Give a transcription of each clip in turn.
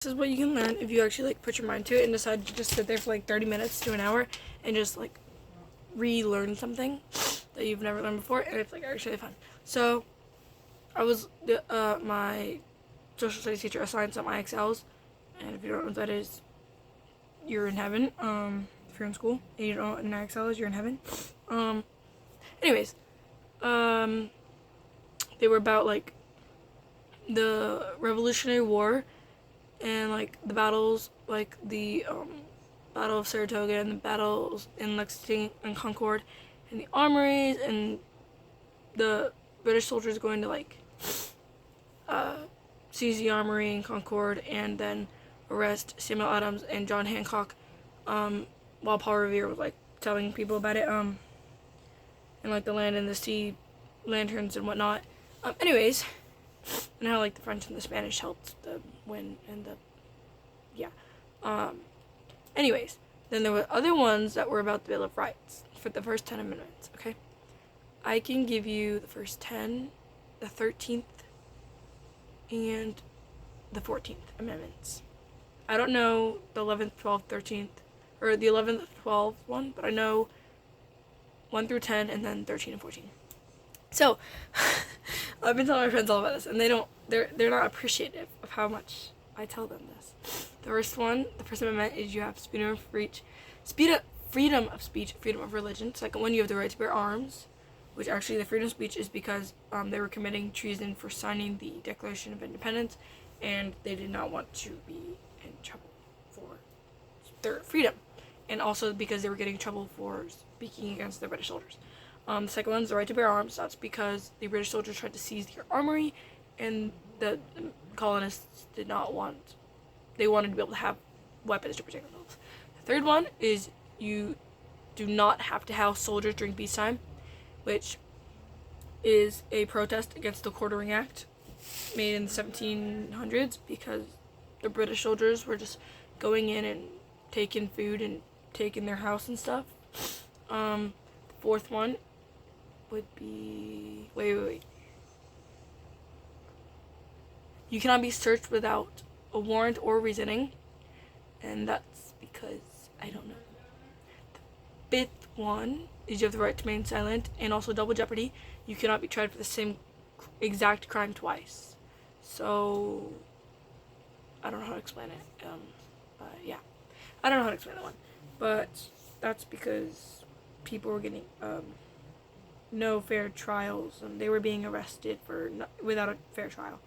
This is what you can learn if you actually like put your mind to it and decide to just sit there for like 30 minutes to an hour and just like relearn something that you've never learned before, and it's like actually fun. So I was my social studies teacher assigned some IXLs, and if you don't know what that is, you're in heaven. If you're in school and you don't know what an IXL is, you're in heaven. Anyways, they were about like the Revolutionary War and like the battles, like the Battle of Saratoga and the battles in Lexington and Concord and the armories and the British soldiers going to like seize the armory in Concord and then arrest Samuel Adams and John Hancock, while Paul Revere was like telling people about it, and like the land and the sea lanterns and whatnot. Anyways, and how like the French and the Spanish helped the win and the anyways, then there were other ones that were about the Bill of Rights for the first 10 amendments. Okay, I can give you the first 10, the 13th, and the 14th amendments. I don't know the 11th, 12th, 13th, or the 11th, 12th one, but I know 1 through 10 and then 13 and 14. So I've been telling my friends all about this, and they're not appreciative of how much I tell them this. The first amendment is you have freedom of speech, freedom of religion. Second one, you have the right to bear arms, which actually the freedom of speech is because they were committing treason for signing the Declaration of Independence, and they did not want to be in trouble for their freedom, and also because they were getting in trouble for speaking against the British soldiers. The second one is the right to bear arms. That's because the British soldiers tried to seize their armory, and the colonists did not want. They wanted to be able to have weapons to protect themselves. The third one is you do not have to house soldiers during peacetime, which is a protest against the Quartering Act made in the 1700s because the British soldiers were just going in and taking food and taking their house and stuff. The fourth one would be wait. You cannot be searched without a warrant or reasoning, and that's because I don't know. The fifth one is you have the right to remain silent, and also double jeopardy. You cannot be tried for the same exact crime twice. So I don't know how to explain it. But yeah, I don't know how to explain that one, but that's because people were getting no fair trials, and they were being arrested without a fair trial.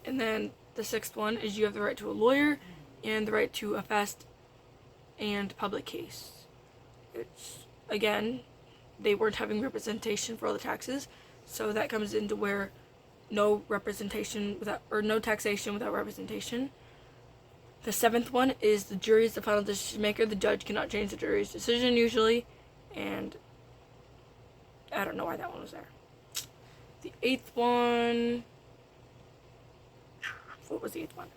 And then the sixth one is you have the right to a lawyer and the right to a fast and public case. It's, again, they weren't having representation for all the taxes, so that comes into where no taxation without representation. The seventh one is the jury is the final decision maker. The judge cannot change the jury's decision usually, and I don't know why that one was there. The eighth one. What was the eighth one?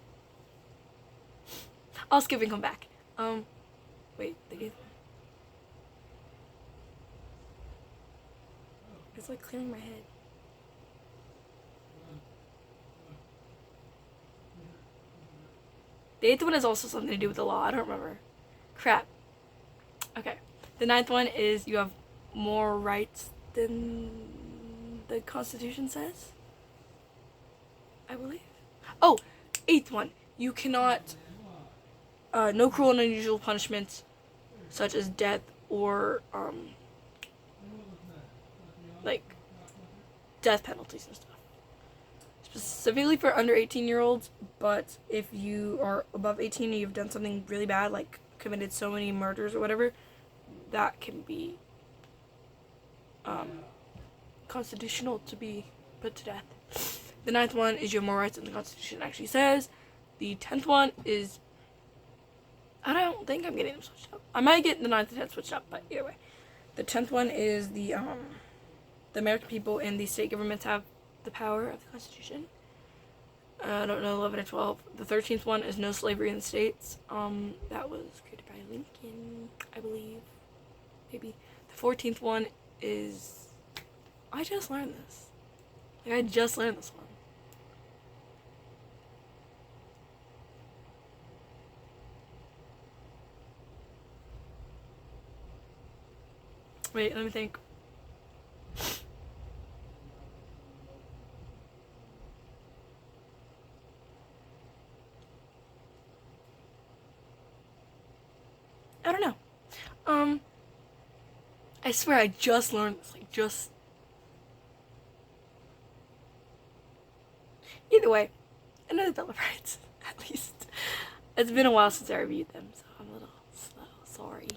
I'll skip and come back. Wait, the eighth one. It's like clearing my head. The eighth one is also something to do with the law. I don't remember. Crap. Okay. The ninth one is you have more rights than the Constitution says, I believe. Oh, eighth one. You cannot, no cruel and unusual punishments, such as death or, like, death penalties and stuff. Specifically for under 18-year-olds, but if you are above 18 and you've done something really bad, like committed so many murders or whatever, that can be, constitutional to be put to death. The ninth one is you have more rights than the Constitution actually says. The 10th one is, I don't think I'm getting them switched up. I might get the 9th and 10th switched up, but either way. The 10th one is the American people and the state governments have the power of the Constitution. I don't know 11 or 12. The 13th one is no slavery in the states. That was created by Lincoln, I believe. Maybe. The 14th one is, I just learned this. I just learned this one. Wait, let me think. I don't know. I swear I just learned this, like, just. Either way, another Bill of Rights, at least. It's been a while since I reviewed them, so I'm a little slow. Sorry.